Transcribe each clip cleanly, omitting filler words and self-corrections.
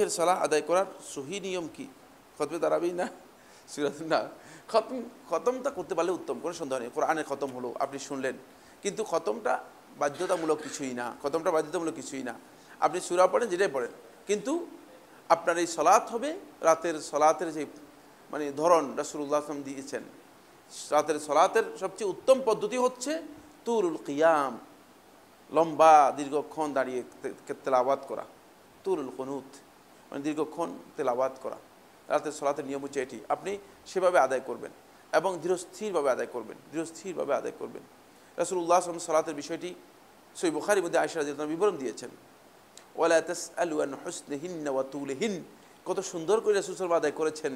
তারাবিহের সালাহ আদায় করার সহি নিয়ম কি? খতমে তারাবি না, না, খতমটা করতে পারলে উত্তম, কোনো সন্দেহ নেই। কোরআনের খতম হলো, আপনি শুনলেন, কিন্তু খতমটা বাধ্যতামূলক কিছুই না, খতমটা বাধ্যতামূলক কিছুই না। আপনি সূরা পড়েন, যেটাই পড়েন, কিন্তু আপনার এই সালাত হবে রাতের সালাতের যে মানে ধরন রাসূলুল্লাহ সাল্লাল্লাহু আলাইহি ওয়াসাল্লাম দিয়েছেন। রাতের সালাতের সবচেয়ে উত্তম পদ্ধতি হচ্ছে তুলুল কিয়াম, লম্বা দীর্ঘক্ষণ দাঁড়িয়ে তেলাওয়াত করা, তুলুল কুনুত মানে দীর্ঘক্ষণ তেলাওয়াত করা। রাতের সালাতের নিয়ম হচ্ছে এটি, আপনি সেভাবে আদায় করবেন এবং ধীরস্থিরভাবে আদায় করবেন, ধীরস্থিরভাবে আদায় করবেন। রাসূলুল্লাহ সাল্লাল্লাহু আলাইহি ওয়াসাল্লাম সালাতের বিষয়টি সহিহ বুখারীর মধ্যে আয়েশা রাদিয়াল্লাহু আনহা বিবরণ দিয়েছেন, ওয়ালা তাসআলু আন হুসনিহিন্না ওয়া তুলিহিন, কত সুন্দর করে রাসূল সাল্লাল্লাহু আলাইহি ওয়াসাল্লাম আদায় করেছেন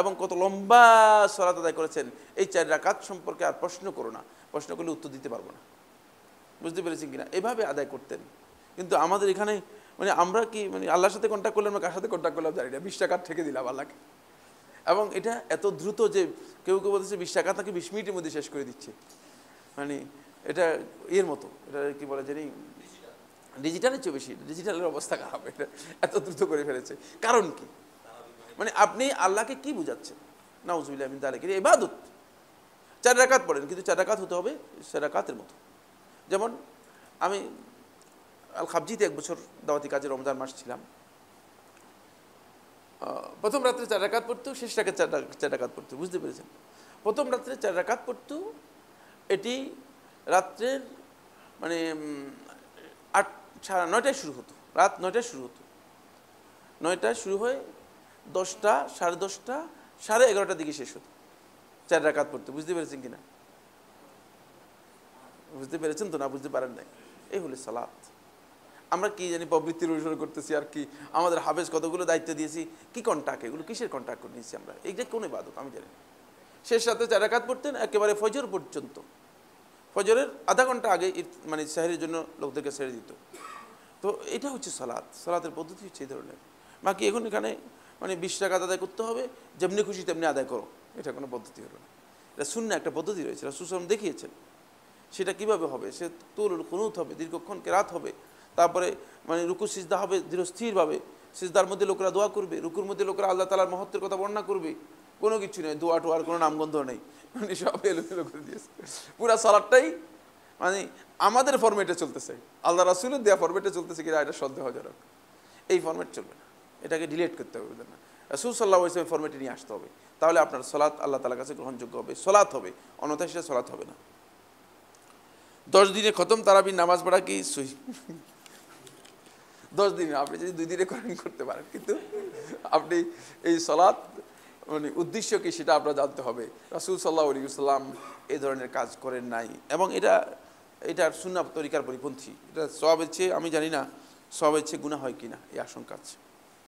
এবং কত লম্বা সালাত আদায় করেছেন। এই 4 রাকাত সম্পর্কে আর প্রশ্ন করো না, প্রশ্ন করলে উত্তর দিতে পারবো না। বুঝতে পেরেছেন কিনা? এভাবে আদায় করতেন। কিন্তু আমাদের এখানে মানে আমরা কি মানে আল্লাহর সাথে কন্ট্যাক্ট করলাম, কার সাথে কন্ট্যাক্ট করলাম জানি না, 20 টাকা ঠেকে দিলাম আল্লাহকে। এবং এটা এত দ্রুত যে কেউ কেউ বলতেছে 20 টাকা তাকে 20 মিনিটের মধ্যে শেষ করে দিচ্ছে। মানে এটা এর মতো, এটা কি বলে জানি, ডিজিটালের চেয়ে বেশি, ডিজিটালের অবস্থা খারাপ, এটা এত দ্রুত করে ফেলেছে। কারণ কি? মানে আপনি আল্লাহকে কি বুঝাচ্ছেন? নাউজুবিল্লাহ মিন যালিক, এটা ইবাদত। 4 রাকাত পড়েন, কিন্তু 4 রাকাত হতে হবে 4 রাকাতের মতো। যেমন আমি আল খাবজিতে 1 বছর দাওয়াতি কাজে রমজান মাস ছিলাম। প্রথম রাত্রে 4 রাকাত পড়তো, শেষ রাতে 4 রাকাত পড়তো। বুঝতে পেরেছেন? প্রথম রাত্রে 4 রাকাত পড়তো, এটি রাত্রের মানে 9টায় শুরু হতো, রাত 9টায় শুরু হতো, 9টায় শুরু হয়ে 10টা, 10:30, 11:30 দিকে শেষ হতো। 4 রাকাত পড়তো। বুঝতে পেরেছেন কিনা? বুঝতে পেরেছেন তো? না বুঝতে পারেন নাই? এই হলো সালাত। আমরা কি জানি প্রবৃত্তির অনুসরণ করতেছি আর কি, আমাদের হাফেজ কতগুলো দায়িত্ব দিয়েছি, কি কন্ট্যাক্ট, এগুলো কিসের কন্ট্যাক্ট করে নিয়েছি আমরা? এইটা কোন ইবাদত আমি জানি না। শেষ রাতে 4 রাকাত পড়তেন একেবারে ফজর পর্যন্ত। ফজরের আধা ঘন্টা আগে মানে সেহরির জন্য লোকদেরকে ছেড়ে দিত। তো এটা হচ্ছে সালাত, সালাতের পদ্ধতি হচ্ছে এই ধরনের। বাকি এখন এখানে মানে 20 টাকা আদায় করতে হবে, যেমনি খুশি তেমনি আদায় করো, এটা কোনো পদ্ধতি হলো না। এটা সুন্নাহ একটা পদ্ধতি রয়েছে, রাসূল সাল্লাল্লাহু আলাইহি ওয়াসাল্লাম দেখিয়েছেন। সেটা কিভাবে হবে? সে তুলুল কুনুত হবে, দীর্ঘক্ষণ কেরাত হবে, তারপরে মানে রুকু সিজদা হবে ধীরস্থিরভাবে, সিজদার মধ্যে লোকেরা দোয়া করবে, রুকুর মধ্যে লোকেরা আল্লাহ তাআলার মহত্বের কথা বর্ণনা করবে, কোনো কিছু নেই, দোয়া টোয়ার কোনো নামগন্ধ নেই, মানে সব এলোমেলো করে দিয়েছে। পুরা সালাতটাই মানে আমাদের ফরম্যাটে চলতেছে, আল্লাহ রাসূলের দেওয়া ফরম্যাটে চলতেছে কিনা এটা সন্দেহজনক। এই ফরম্যাট চলবে না, এটাকে ডিলিট করতে হবে না, রাসূল সাল্লাল্লাহু আলাইহি ওয়াসাল্লাম ফরম্যাটে নিয়ে আসতে হবে। তাহলে আপনার সালাত আল্লাহ তাআলার কাছে গ্রহণযোগ্য হবে, সালাত হবে, অন্যথায় সেটা সালাত হবে না। 10 দিনে খতম তারাবির নামাজ পড়া কি সহিহ? 10 দিনে আপনি যদি 2 দিনে করতে পারেন, কিন্তু আপনি এই সালাত মানে উদ্দেশ্য কি সেটা আপনার জানতে হবে। রাসূল সাল্লাল্লাহু আলাইহি ওয়াসাল্লাম এই ধরনের কাজ করেন নাই, এবং এটার সুন্নাহ তরিকার পরিপন্থী। এটা সওয়াবের চেয়ে আমি জানি না সওয়াবের চেয়ে গুনাহ হয় কিনা, এই আশঙ্কা আছে।